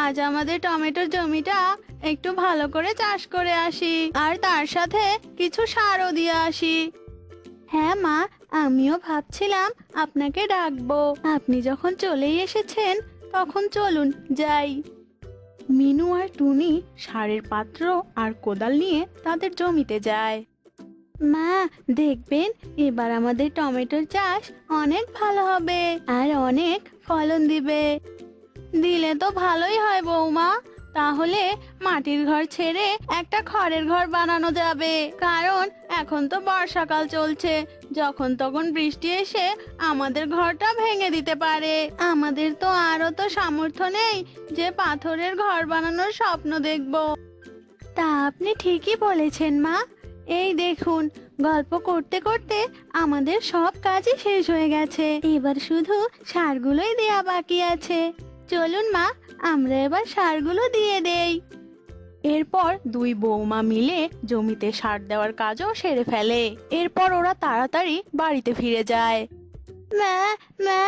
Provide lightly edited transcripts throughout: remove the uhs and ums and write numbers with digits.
আজ আমাদের টমেটোর জমিটা একটু ভালো করে চাষ করে আসি, আর তার সাথে কিছু সারও দিয়ে আসি। হ্যাঁ মা, আমিও ভাবছিলাম আপনাকে ডাকবো। আপনি যখন চলেই এসেছেন তখন চলুন যাই। মিনু আর টুনি সারের পাত্র আর কোদাল নিয়ে তাদের জমিতে যায়। মা, দেখবেন এবার আমাদের টমেটোর চাষ অনেক ভালো হবে আর অনেক ফলন দিবে। দিলে তো ভালোই হয় বৌমা। তাহলে মাটির ঘর ছেড়ে একটা খড়ের ঘর বানানো যাবে, কারণ এখন তো বর্ষাকাল চলছে। যখন তখন বৃষ্টি এসে আমাদের ঘরটা ভেঙে দিতে পারে। আমাদের তো আরও তো সামর্থ্য নেই যে পাথরের ঘর বানানোর স্বপ্ন দেখব। তা আপনি ঠিকই বলেছেন মা। এই দেখুন, গল্প করতে করতে আমাদের সব কাজই শেষ হয়ে গেছে। এবার শুধু সারগুলোই দেয়া বাকি আছে। চলুন মা, আমরা এবার সারগুলো দিয়ে দেই। এরপর দুই বৌমা মিলে জমিতে সার দেওয়ার কাজও সেরে ফেলে। এরপর ওরা তাড়াতাড়ি বাড়িতে ফিরে যায়। মা, মা,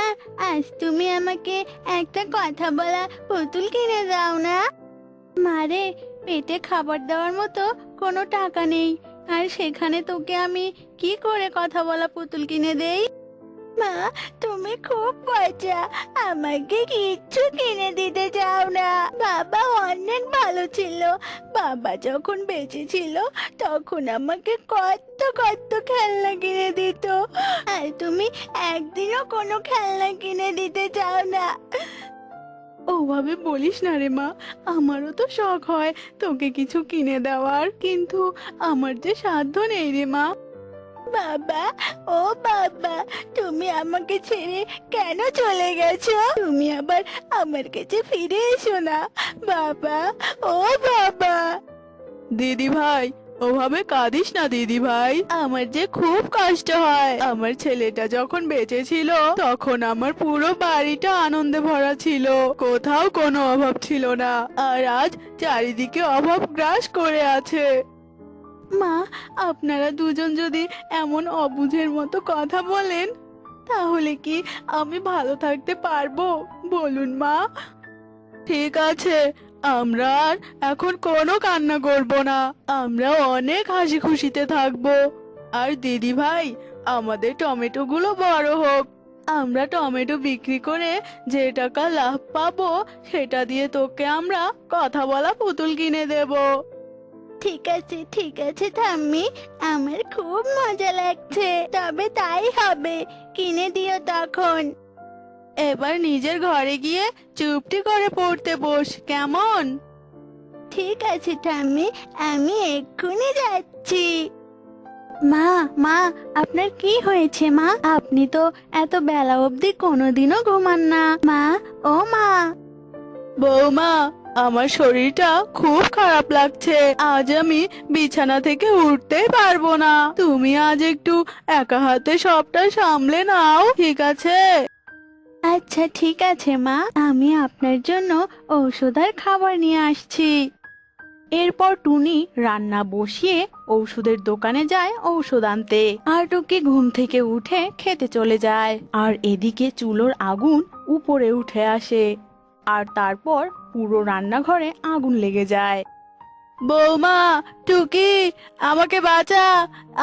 আজ তুমি আমাকে একটা কথা বলা পুতুল কিনে দাও না। মারে, পেটে খাবার দেওয়ার মতো কোনো টাকা নেই, আর সেখানে তোকে আমি কি করে কথা বলা পুতুল কিনে দেই? মা, তুমি খুব পচা, আমাকে কিচ্ছু কিনে দিতে চাও না। বাবা অনেক ভালো ছিল। বাবা যখন বেঁচে ছিল তখন আমাকে কত কত খেলনা কিনে দিত, আর তুমি একদিনও কোনো খেলনা কিনে দিতে চাও না। ওভাবে বলিস না রে মা, আমারও তো শখ হয় তোকে কিছু কিনে দেওয়ার, কিন্তু আমার যে সাধ্য নেই রে মা। বাবা, ও বাবা, তুমি আমাকে ছেড়ে কেন চলে গেছো? তুমি আবার আমার কাছে ফিরে এসো না বাবা, ও বাবা। দিদি ভাই, ওভাবে কাঁদিস না দিদি ভাই। আমার যে খুব কষ্ট হয়। আমার ছেলেটা যখন বেঁচে ছিল তখন আমার পুরো বাড়িটা আনন্দে ভরা ছিল, কোথাও কোনো অভাব ছিল না। আর আজ চারিদিকে অভাব গ্রাস করে আছে। মা, আপনারা দুজন যদি এমন অবুঝের মতো কথা বলেন তাহলে কি আমি ভালো থাকতে পারবো বলুন মা? ঠিক আছে, আমরা আর এখন কোনো কান্না করব না। আমরা অনেক হাসি খুশিতে থাকবো। আর দিদি ভাই, আমাদের টমেটো গুলো বড় হোক। আমরা টমেটো বিক্রি করে যে টাকা লাভ পাবো সেটা দিয়ে তোকে আমরা কথা বলা পুতুল কিনে দেব। ঠিক আছে ঠাম্মি, আমার খুব মজা লাগছে। তবে তাই হবে, কিনে দিও তখন। এবার নিজের ঘরে গিয়ে চুপটি করে পড়তে বস, কেমন? ঠিক আছে ঠাম্মি, আমি এক্ষুনি যাচ্ছি। মা, মা, আপনার কি হয়েছে মা? আপনি তো এত বেলা অবধি কোনোদিনও ঘুমান না। মা, ও মা। বৌমা, আমার শরীরটা খুব খারাপ লাগছে। আজ আমি বিছানা থেকে উঠতেই পারবো না। তুমি আজ একটু একা হাতে সবটা সামলে নাও, ঠিক আছে? আচ্ছা ঠিক আছে মা, আমি আপনার জন্য ঔষধ আর খাবার নিয়ে আসছি। এরপর টুনি রান্না বসিয়ে ঔষধের দোকানে যায় ঔষধ আনতে, আর টুকি ঘুম থেকে উঠে খেতে চলে যায়। আর এদিকে চুলোর আগুন উপরে উঠে আসে, আর তারপর পুরো রান্নাঘরে আগুন লেগে যায়। বৌমা, টুকি, আমাকে বাঁচা,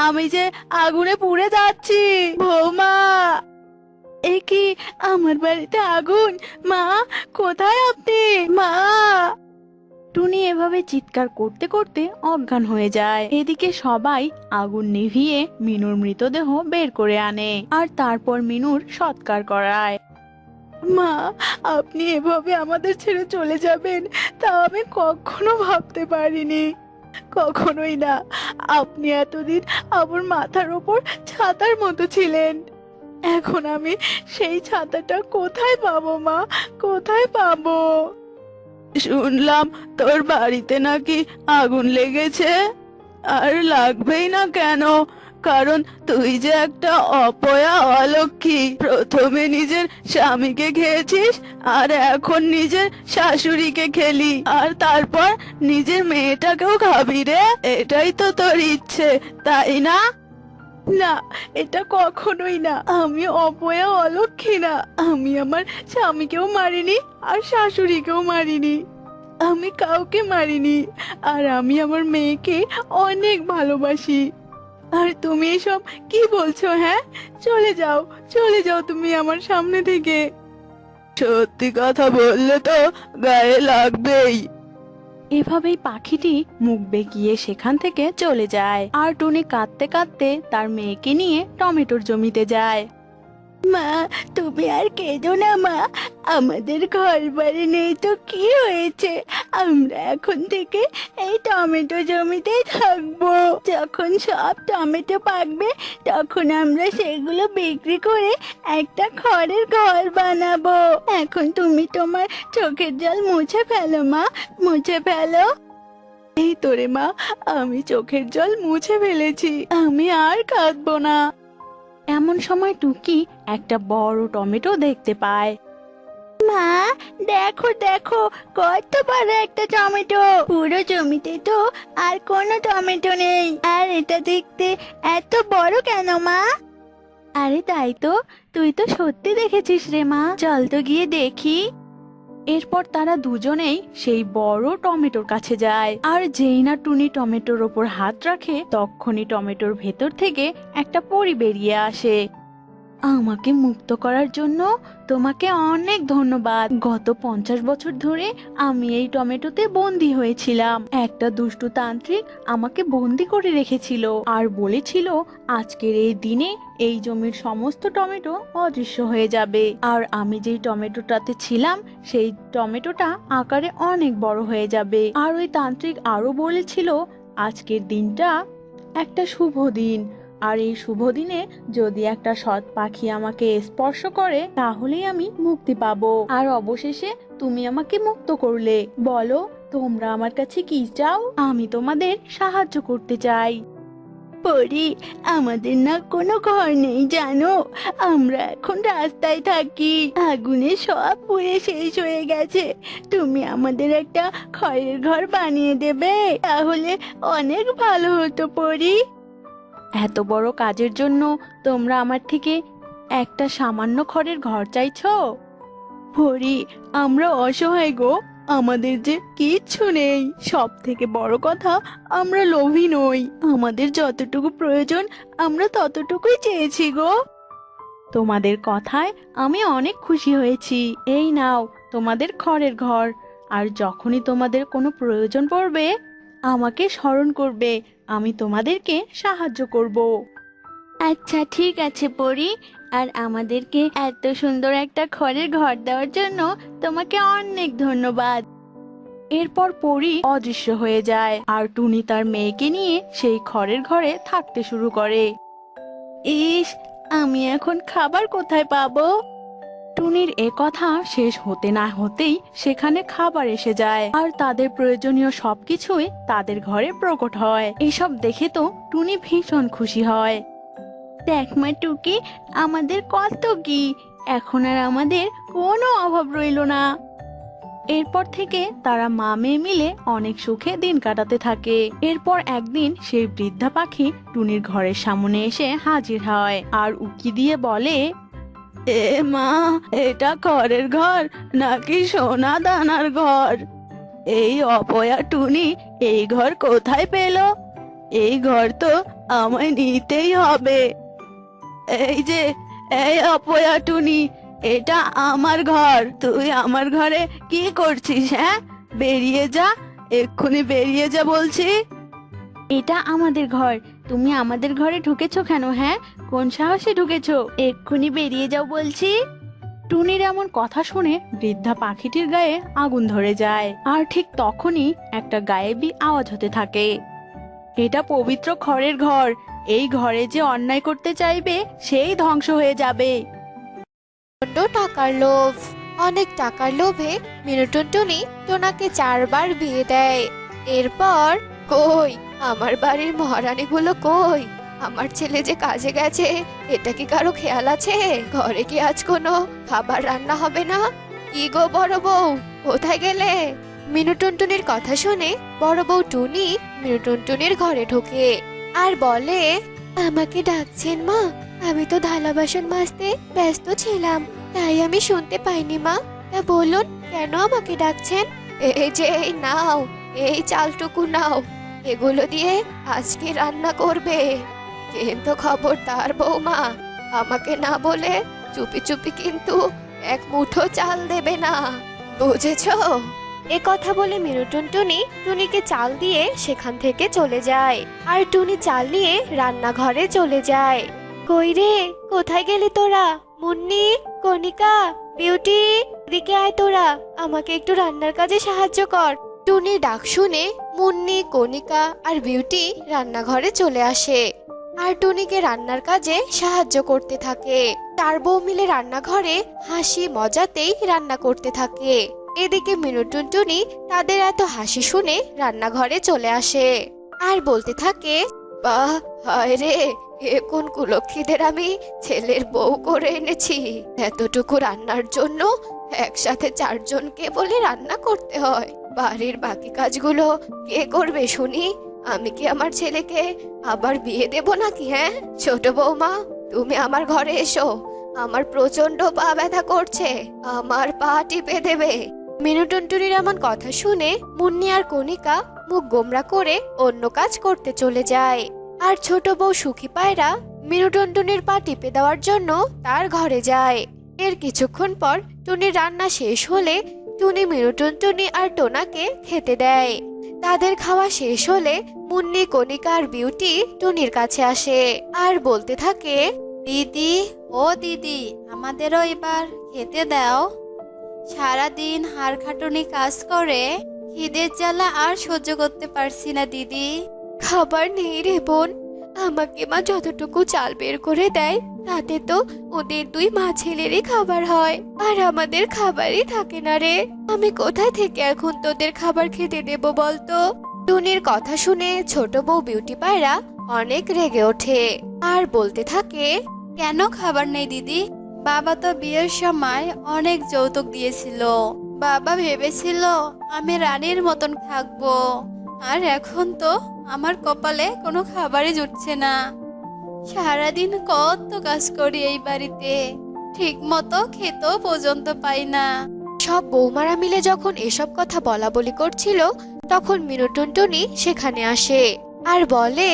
আমি যে আগুনে পুড়ে যাচ্ছি। বৌমা! এ কি, আমার বাড়িতে আগুন! মা, কোথায় আপনি? মা! টুনি এভাবে চিৎকার করতে করতে অজ্ঞান হয়ে যায়। এদিকে সবাই আগুন নিভিয়ে মিনুর মৃতদেহ বের করে আনে, আর তারপর মিনুর সৎকার করায়। মা, আপনি এভাবে আমাদের ছেড়ে চলে যাবেন তা আমি কখনো ভাবতে পারিনি, কখনোই না। আপনি এতদিন আমার মাথার ওপর ছাতার মতো ছিলেন। এখন আমি সেই ছাতাটা কোথায় পাবো মা, কোথায় পাবো? শুনলাম তোর বাড়িতে নাকি আগুন লেগেছে। আর লাগবেই না কেন, কারণ তুই যে একটা অপয়া অলক্ষী। প্রথমে নিজের স্বামীকে খেয়েছিস, আর এখন নিজের শাশুড়িকে খেলি, আর তারপর নিজের মেয়েটাকেও খাবি রে। এটাই তো তোর ইচ্ছে, তাই না? না, এটা কখনোই না। আমি অপয়া অলক্ষী না। আমি আমার স্বামীকেও মারিনি আর শাশুড়িকেও মারিনি। আমি কাউকে মারিনি, আর আমি আমার মেয়েকে অনেক ভালোবাসি। আর তুমি এসব কি বলছো? হ্যাঁ, চলে যাও, চলে যাও তুমি আমার সামনে থেকে। সত্যি কথা বললে তো গায়ে লাগবেই। এভাবেই পাখিটি মুখ বেঁকিয়ে সেখান থেকে চলে যায়, আর টুনি কাঁদতে কাঁদতে তার মেয়েকে নিয়ে টমেটোর জমিতে যায়। মা, তুমি আর কেঁদো না মা, আমাদের ঘর বাড়ি নেই তো কি হয়েছে, আমরা এখন থেকে এই টমেটো জমিতেই থাকবো। যখন সব টমেটো পাকবে তখন আমরা সেগুলো বিক্রি করে একটা খড়ের ঘর বানাবো। এখন তুমি তোমার চোখের জল মুছে ফেলো মা, মুছে ফেলো। এই তোরে মা, আমি চোখের জল মুছে ফেলেছি, আমি আর কাঁদবো না। এমন সময় টুকি একটা বড় টমেটো দেখতে পায়। মা, দেখো দেখো, কত বড় একটা টমেটো! পুরো জমিতে তো আর কোনো টমেটো নেই, আর এটা দেখতে এত বড় কেন মা? আরে তাই তো, তুই তো সত্যি দেখেছিস রে মা, চল তো গিয়ে দেখি। এরপর তারা দুজনেই সেই বড় টমেটোর কাছে যায়, আর যেই না টুনি টমেটোর ওপর হাত রাখে তখনই টমেটোর ভেতর থেকে একটা পরী বেরিয়ে আসে। আমাকে মুক্ত করার জন্য তোমাকে অনেক ধন্যবাদ। গত 50 বছর ধরে আমি এই টমেটোতে বন্দি হয়েছিলাম। একটা দুষ্টু তান্ত্রিক আমাকে বন্দি করে রেখেছিল আর বলেছিল আজকের এই দিনে এই জমির সমস্ত টমেটো অদৃশ্য হয়ে যাবে, আর আমি যেই টমেটোটাতে ছিলাম সেই টমেটোটা আকারে অনেক বড় হয়ে যাবে। আর ওই তান্ত্রিক আরো বলেছিল আজকের দিনটা একটা শুভ দিন, আর এই শুভ দিনে যদি একটা সৎ পাখি আমাকে স্পর্শ করে তাহলেই আমি মুক্তি পাবো। আর অবশেষে তুমি আমাকে মুক্ত করলে। বলো তোমরা আমার কাছে কি চাও? আমি তোমাদের সাহায্য করতে চাই। পরি, আমাদের না কোনো ঘর নেই জানো, আমরা এখন রাস্তায় থাকি, আগুনে সব পুড়ে শেষ হয়ে গেছে। তুমি আমাদের একটা খড়ের ঘর বানিয়ে দেবে, তাহলে অনেক ভালো হতো পরি। এত বড় কাজের জন্য তোমরা আমার থেকে একটা সামান্য খড়ের ঘর চাইছো? পরি, আমরা অসহায় গো, আমাদের যে কিচ্ছু নেই। সব থেকে বড় কথা, আমরা লোভী নই, আমাদের যতটুকু প্রয়োজন আমরা ততটুকুই চেয়েছি গো। তোমাদের কথায় আমি অনেক খুশি হয়েছি। এই নাও তোমাদের খড়ের ঘর, আর যখনই তোমাদের কোনো প্রয়োজন পড়বে আমাকে স্মরণ করবে, আমি তোমাদেরকে সাহায্য করব। আচ্ছা ঠিক আছে পরি, আর আমাদেরকে এত সুন্দর একটা খড়ের ঘর দেওয়ার জন্য তোমাকে অনেক ধন্যবাদ। এরপর পরি অদৃশ্য হয়ে যায়, আর টুনি তার মেয়েকে নিয়ে সেই খড়ের ঘরে থাকতে শুরু করে। ইস, আমি এখন খাবার কোথায় পাবো? টুনির এ কথা শেষ হতে না হতেই সেখানে খাবার এসে যায়, আর তাদের প্রয়োজনীয় সবকিছুই তাদের ঘরে প্রকট হয়। এসব দেখে তো টুনি ভীষণ খুশি হয়। দেখ মা টুকি, আমাদের কত কি, এখন আর আমাদের কোনো অভাব রইল না। এরপর থেকে তারা মা মেয়ে মিলে অনেক সুখে দিন কাটাতে থাকে। এরপর একদিন সেই বৃদ্ধা পাখি টুনির ঘরের সামনে এসে হাজির হয়, আর উকি দিয়ে বলে, এ মা, এটা খড়ের ঘর নাকি সোনা দানার ঘর? এই অপয়া টুনি এই ঘর কোথায় পেল? এই ঘর তো আমায় নিতেই হবে। এই যে, এই অপয়া টুনি, এটা আমার ঘর, তুই আমার ঘরে কি করছিস? হ্যাঁ, বেরিয়ে যা, এক্ষুনি বেরিয়ে যা বলছি। এটা আমাদের ঘর, তুমি আমাদের ঘরে ঢুকেছো কেন? হ্যাঁ, কোন সাহসে ঢুকেছো? এক্ষুনি বেরিয়ে যাও বলছি। টুনির এমন কথা শুনে বৃদ্ধা পাখিটির গায়ে আগুন ধরে যায়, আর ঠিক তখনই একটা গায়েবী আওয়াজ হতে থাকে। এটা পবিত্র খড়ের ঘর, এই ঘরে যে অন্যায় করতে চাইবে সেই ধ্বংস হয়ে যাবে। টাকার লোভ। অনেক টাকার লোভে মিনুটুনটুনি টোনাকে 4 বার বিয়ে দেয়। এরপর কই আমার বাড়ির মহারানীগুলো কই? আমার ছেলে যে কাজে গেছে, এটা কি কারো খেয়াল আছে? ঘরে কি আজ কোনো খাবার রান্না হবে না? কি গো বড় বউ, কোথায় গেলে? মিনুটুনটুনির কথা শুনে বড় বউ টুনি মিনুটুনটুনির ঘরে ঢোকে আর বলে, আমাকে ডাকছেন মা? আমি তো থালা বাসন মাজতে ব্যস্ত ছিলাম, তাই আমি শুনতে পাইনি মা। তা বলুন, কেন আমাকে ডাকছেন? এই যে এই নাও, এই চালটুকু নাও, এগুলো দিয়ে আজকে রান্না করবে। কিন্তু খবরদার বৌমা, আমাকে না বলে চুপি চুপি কিন্তু এক মুঠো চাল দেবে না, বুঝেছো? এ কথা বলে মিনু টুনটুনি টুনিকে চাল দিয়ে সেখান থেকে চলে যায়। আর টুনি চাল নিয়ে রান্নাঘরে চলে যায়। কই রে, কোথায় গেলি তোরা? মুন্নি, কণিকা, বিউটি, এদিকে আয় তোরা, আমাকে একটু রান্নার কাজে সাহায্য কর। টুনির ডাক শুনে মুন্নি, কণিকা আর বিউটি রান্নাঘরে চলে আসে আর টুনিকে রান্নার কাজে সাহায্য করতে থাকে। চার বউ মিলে রান্নাঘরে হাসি মজাতেই রান্না করতে থাকে। এদিকে মিনু টুনটুনি তাদের এত হাসি শুনে রান্নাঘরে চলে আসে আর বলতে থাকে, বাহ, হায় রে, এ কোন কুলক্ষীদের আমি ছেলের বউ করে এনেছি। এতটুকু রান্নার জন্য একসাথে চারজনকে বলে রান্না করতে হয়। বাড়ির বাকি কাজগুলো কে করবে শুনি? আমি কি আমার ছেলেকে আবার বিয়ে দেব নাকি? হ্যাঁ ছোট বৌমা, তুমি আমার ঘরে এসো, আমার প্রচন্ড পা ব্যথা করছে, আমার পা টিপে দেবে। মিনু টুনটুনির এমন কথা শুনে মুন্নি আর কণিকা মুখ গোমরা করে অন্য কাজ করতে চলে যায়। আর ছোট বউ সুখী পায়রা মিনু টুনটুনির পা টিপে দেওয়ার জন্য তার ঘরে যায়। এর কিছুক্ষণ পর টুনির রান্না শেষ হলে টুনি মিনু টুনটুনি আর টোনাকে খেতে দেয়। তাদের খাওয়া শেষ হলে মুন্নি, কণিকা আর বিউটি টুনির কাছে আসে আর বলতে থাকে, দিদি, ও দিদি, আমাদেরও এবার খেতে দাও। সারাদিন হাড় খাটুনি কাজ করে খিদের জ্বালা আর সহ্য করতে পারছি না দিদি। খাবার নেই রে বোন, আমাকে মা যতটুকু চাল বের করে দেয় তাতে তো ওদের দুই মা ছেলেরই খাবার হয়, আর আমাদের খাবারই থাকে না রে। আমি কোথায় থেকে এখন তোদের খাবার খেতে দেব বলতো? টুনির কথা শুনে ছোট বউ বিউটি পায়রা অনেক রেগে ওঠে আর বলতে থাকে, কেন খাবার নেই দিদি? বাবা তো বিয়ের সময় অনেক যৌতুক দিয়েছিল। বাবা ভেবেছিল আমি রানীর মতন থাকবো, আর এখন তো আমার কপালে কোনো খাবারই জুটছে না। সারাদিন কত কাজ করি এই বাড়িতে, ঠিক মতো খেতেও পর্যন্ত পাই না। সব বৌমারা মিলে যখন এসব কথা বলা বলি করছিল তখন মিনু টুনটুনি সেখানে আসে আর বলে,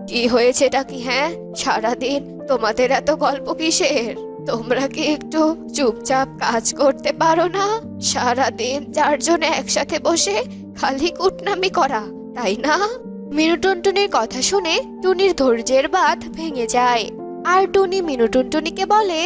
কি হয়েছেটা কি? হ্যাঁ, সারাদিন তোমাদের এত গল্প কিসের? তোমরা কি একটু চুপচাপ কাজ করতে পারো না? সারাদিন চারজনে একসাথে বসে খালি কুটনামি করা, তাই না? মিনু টুনটুনির কথা শুনে টুনির ধৈর্যের বাঁধ ভেঙে যায় আর টুনি মিনু টুনটুনিকে বলে,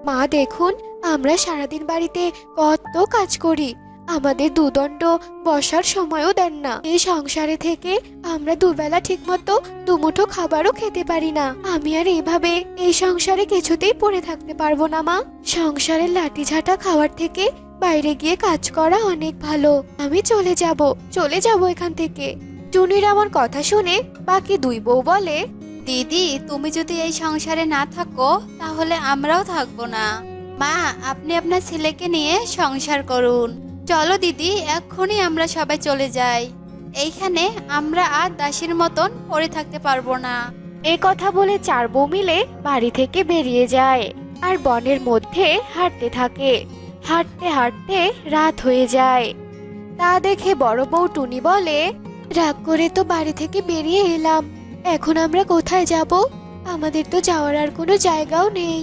মা দেখুন, আমরা সারাদিন বাড়িতে কত কাজ করি, আমাদের দুদণ্ড বসার সময়ও দেন না। এই সংসারে থেকে আমরা দুবেলা ঠিকমতো দুমুঠো খাবারও খেতে পারি না। আমি আর এভাবে এই সংসারে কিছুতেই পড়ে থাকতে পারবো না মা। সংসারের লাঠি ঝাঁটা খাওয়ার থেকে বাইরে গিয়ে কাজ করা অনেক ভালো। আমি চলে যাব এখান থেকে। টুনির আমার কথা শুনে বাকি দুই বউ বলে, দিদি, তুমি যদি এই সংসারে না থাকো তাহলে আমরাও থাকবো না। মা, আপনি আপনার ছেলেকে নিয়ে সংসার করুন। চলো দিদি, এক্ষুনি আমরা সবাই চলে যাই। এইখানে আমরা আর দাসীর মতন পড়ে থাকতে পারবো না। এই কথা বলে চার বউ মিলে বাড়ি থেকে বেরিয়ে যায় আর বনের মধ্যে হাঁটতে থাকে। হাঁটতে হাঁটতে রাত হয়ে যায়। তা দেখে বড় বউ টুনি বলে, রাগ করে তো বাড়ি থেকে বেরিয়ে এলাম, এখন আমরা কোথায় যাব? আমাদের তো যাওয়ার আর কোনো জায়গাও নেই,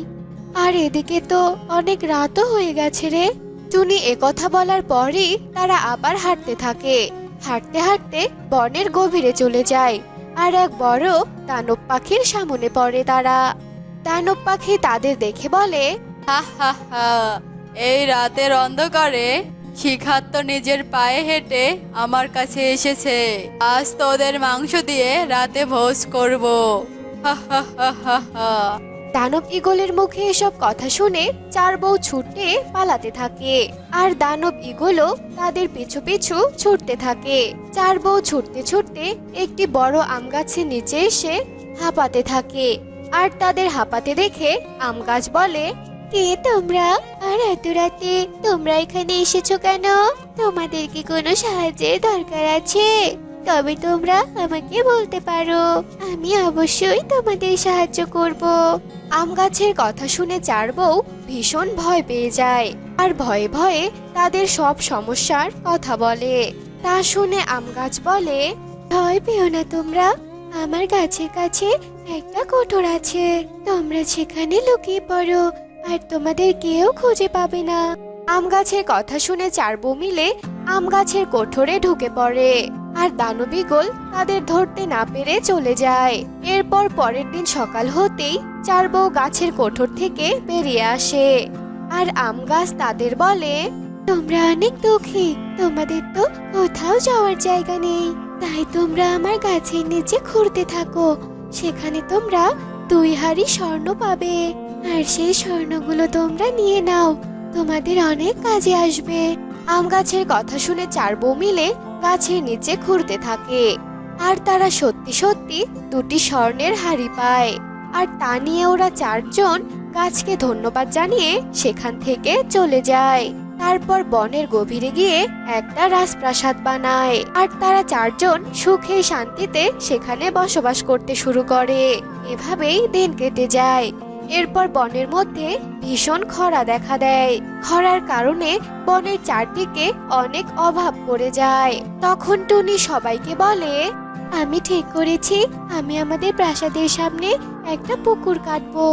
আর এদিকে তো অনেক রাতও হয়ে গেছে রে। টুনি একথা বলার পরই তারা আবার হাঁটতে থাকে। হাঁটতে হাঁটতে বনের গভীরে চলে যায় আর এক বড় দানব পাখির সামনে পড়ে তারা। দানব পাখি তাদের দেখে বলে, হা হা হা, এই রাতের অন্ধকারে শিখার তো নিজের পায়ে হেঁটে আমার কাছে এসেছে। আজ তোদের মাংস দিয়ে রাতে ভোজ করব। হা হা হা হা হা। দানব ঈগলের মুখে এসব কথা শুনে চার বউ ছুটে পালাতে থাকে আর দানব ঈগলও তাদের পিছু পিছু ছুটতে থাকে। চার বউ ছুটতে ছুটতে একটি বড় আম গাছের নিচে এসে হাঁপাতে থাকে আর তাদের হাঁপাতে দেখে আম গাছ বলে, কে তোমরা? আর এত রাতে তোমরা এখানে এসেছো কেন? তোমাদের কি কোনো সাহায্যের দরকার আছে? তবে তোমরা আমাকে বলতে পারো, আমি অবশ্যই তোমাদের সাহায্য করব। আম গাছের কথা শুনে চার বউ ভীষণ ভয় পেয়ে যায় আর ভয়ে ভয়ে তাদের সব সমস্যার কথা বলে। তা শুনে আম গাছ বলে, ভয় পেও না তোমরা, আমার গাছের কাছে একটা কোঠর আছে, তোমরা সেখানে লুকিয়ে পড়ো আর তোমাদের কেউ খুঁজে পাবে না। আম গাছের কথা শুনে চার বউ মিলে আম গাছের কোঠরে ঢুকে পড়ে আর দানবীগল তাদের ধরতে না পেরে চলে যায়। এরপর পরের দিন সকাল হতেই চার বউ গাছের কোঠর থেকে বেরিয়ে আসে আর আম গাছ তাদের বলে, তোমরা অনেক দুঃখী, তোমাদের তো কোথাও যাওয়ার জায়গা নেই, তাই তোমরা আমার গাছের নিচে ঘুরতে থাকো, সেখানে তোমরা 2 হাঁড়ি স্বর্ণ পাবে আর সেই স্বর্ণগুলো তোমরা নিয়ে নাও, তোমাদের অনেক কাজে আসবে। আম গাছের কথা শুনে চার বউ মিলে গাছের নিচে ঘুরতে থাকে আর তারা সত্যি সত্যি 2টি স্বর্ণের হাঁড়ি পায়। আর তা নিয়ে ওরা 4 জন গাছকে ধন্যবাদ জানিয়ে সেখান থেকে চলে যায়। তারপর বনের গভীরে গিয়ে একটা রাজপ্রাসাদ বানায় আর তারা 4 জন সুখে শান্তিতে সেখানে বসবাস করতে শুরু করে। এভাবেই দিন কেটে যায়। এরপর বনের মধ্যে ভীষণ খরা দেখা দেয়। খরার কারণে বনের চারদিকে অনেক অভাব পড়ে যায়। তখন টুনি সবাইকে বলে, আমি ঠিক করেছি আমি আমাদের প্রাসাদের সামনে একটা পুকুর কাটবো,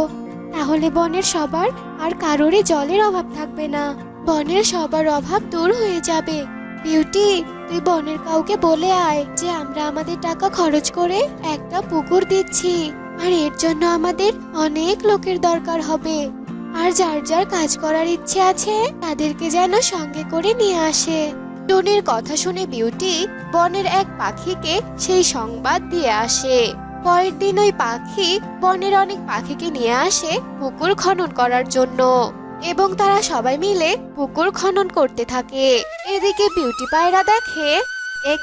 তাহলে বনের সবার আর কারোরই জলের অভাব থাকবে না, বনের সবার অভাব দূর হয়ে যাবে। বিউটি, তুই বনের কাউকে বলে আয় যে আমরা আমাদের টাকা খরচ করে একটা পুকুর দিচ্ছি আর এর জন্য আমাদের অনেক লোকের দরকার হবে। আর যার যার কাজ করার ইচ্ছে আছে তাদেরকে যেন সঙ্গে করে নিয়ে আসে। টুনির কথা শুনে বিউটি বনের এক পাখিকে সেই সংবাদ দিয়ে আসে। পরের দিন ওই পাখি বনের অনেক পাখিকে নিয়ে আসে পুকুর খনন করার জন্য এবং তারা সবাই মিলে পুকুর খনন করতে থাকে। এদিকে বিউটি পায়রা দেখে,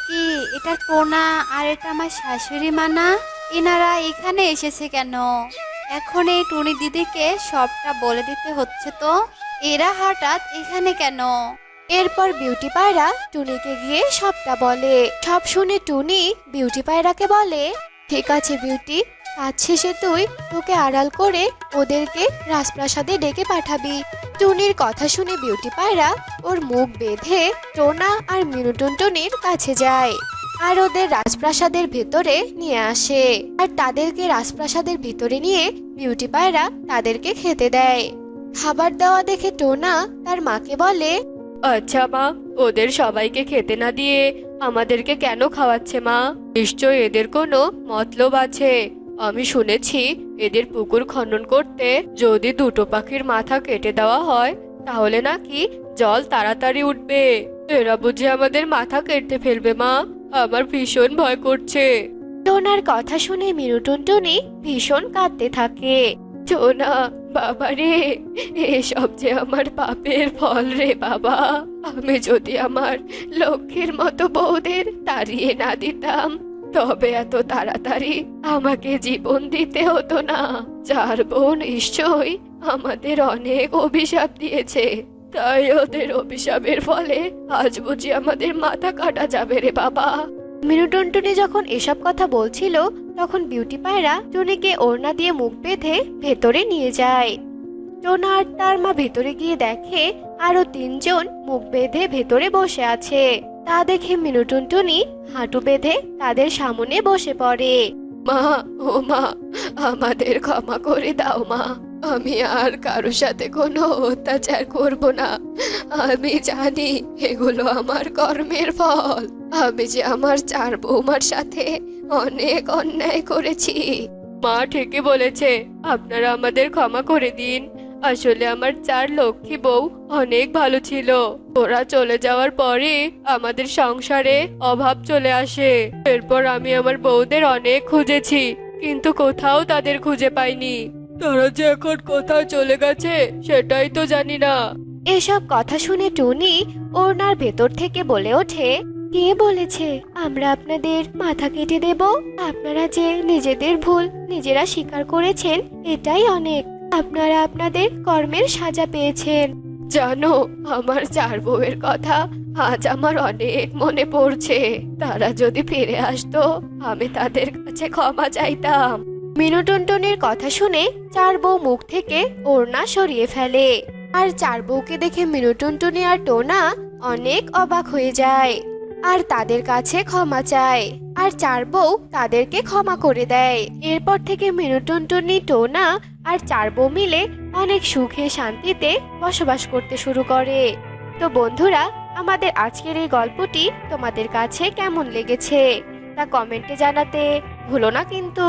কি এটা টোনা আর এটা আমার শাশুড়ি মা না, এনারা এখানে এসেছে কেন? এখন এই টুনি দিদিকে সবটা বলে দিতে হচ্ছে তো, এরা হঠাৎ এখানে কেন? এরপর বিউটি পায়রা টুনিকে গিয়ে সবটা বলে। সব শুনে টুনি বিউটি পায়রাকে বলে, ঠিক আছে বিউটি, কাজ শেষে তুই তোকে আড়াল করে ওদেরকে রাজপ্রাসাদে ডেকে পাঠাবি। টুনির কথা শুনে বিউটি পায়রা ওর মুখ বেঁধে টোনা আর মিনুটুনটুনির কাছে যায় আর ওদের রাজপ্রাসাদের ভেতরে নিয়ে আসে। আর তাদেরকে রাজপ্রাসাদের ভিতরে নিয়ে বিউটি পায়রা তাদেরকে খেতে দেয়। খাবার দেওয়া দেখে টোনা তার মাকে বলে, আচ্ছা মা, ওদের সবাইকে খেতে না দিয়ে আমাদেরকে কেন খাওয়াচ্ছে মা? নিশ্চয় এদের কোনো মতলব আছে। আমি শুনেছি এদের পুকুর খনন করতে যদি 2টো পাখির মাথা কেটে দেওয়া হয় তাহলে নাকি জল তাড়াতাড়ি উঠবে। এরা বুঝি আমাদের মাথা কেটে ফেলবে মা, আমার ভীষণ ভয় করছে। টোনার কথা শুনে মিনুটুনটুনি ভীষণ কাঁদতে থাকে। টোনা বাবা রে, এসব যে আমার পাপের ফল রে বাবা। আমি যদি আমার লক্ষ্মীর মতো বউদের তাড়িয়ে না দিতাম তবে এত তাড়াতাড়ি আমাকে জীবন দিতে হতো না। 4 বউ নিশ্চয়ই আমাদের অনেক অভিশাপ দিয়েছে, তাই ওদের অভিশাপের ফলে আজ বুঝি আমাদের মাথা কাটা যাবে রে বাবা। মিনুটুনটুনি যখন এসব কথা বলছিল তখন বিউটি পায়রা টুনিকে ওড়না দিয়ে মুখ বেঁধে ভেতরে নিয়ে যায়। টোনা আর তার মা ভেতরে গিয়ে দেখে আরো 3 জন মুখ বেঁধে ভেতরে বসে আছে। তা দেখে মিনুটুনটুনি হাঁটু বেঁধে তাদের সামনে বসে পড়ে। মা, ও মা, আমাদের ক্ষমা করে দাও মা, আমি আর কারোর সাথে কোনো অত্যাচার করব না। আমি জানি এগুলো আমার কর্মের ফল। আমি যে আমার 4 বৌমার সাথে অনেক অন্যায় করেছি। মা ঠিকই বলেছে, আপনারা আমাদের ক্ষমা করে দিন। আসলে আমার 4 লক্ষ্মী বউ অনেক ভালো ছিল। ওরা চলে যাওয়ার পরে আমাদের সংসারে অভাব চলে আসে। এরপর আমি আমার বউদের অনেক খুঁজেছি, কিন্তু কোথাও তাদের খুঁজে পাইনি। তারা যে এখন কোথায় চলে গেছে সেটাই তো জানি না। এসব কথা শুনে টুনি ওড়নার ভেতর থেকে বলে ওঠে, কে বলেছে আমরা আপনাদের মাথা কেটে দেব? আপনারা যে নিজেদের ভুল নিজেরা স্বীকার করেছেন এটাই অনেক। আপনারা আপনাদের কর্মের সাজা পেয়েছেন। জানো, আমার 4 বউয়ের কথা আজ আমার অনেক মনে পড়ছে। তারা যদি ফিরে আসতো আমি তাদের কাছে ক্ষমা চাইতাম। মিনুটুনটুনির কথা শুনে 4 বউ মুখ থেকে ওড়না সরিয়ে ফেলে। আর চার বউকে দেখে মিনুটুনটুনি আর টোনা অনেক অবাক হয়ে যায় আর তাদের কাছে ক্ষমা চায়। আর চার বউ তাদেরকে ক্ষমা করে দেয়। এরপর থেকে মিনুটুনটুনি, টোনা আর চার বউ মিলে অনেক সুখে শান্তিতে বসবাস করতে শুরু করে। তো বন্ধুরা, আমাদের আজকের এই গল্পটি তোমাদের কাছে কেমন লেগেছে তা কমেন্টে জানাতে ভুলো না কিন্তু।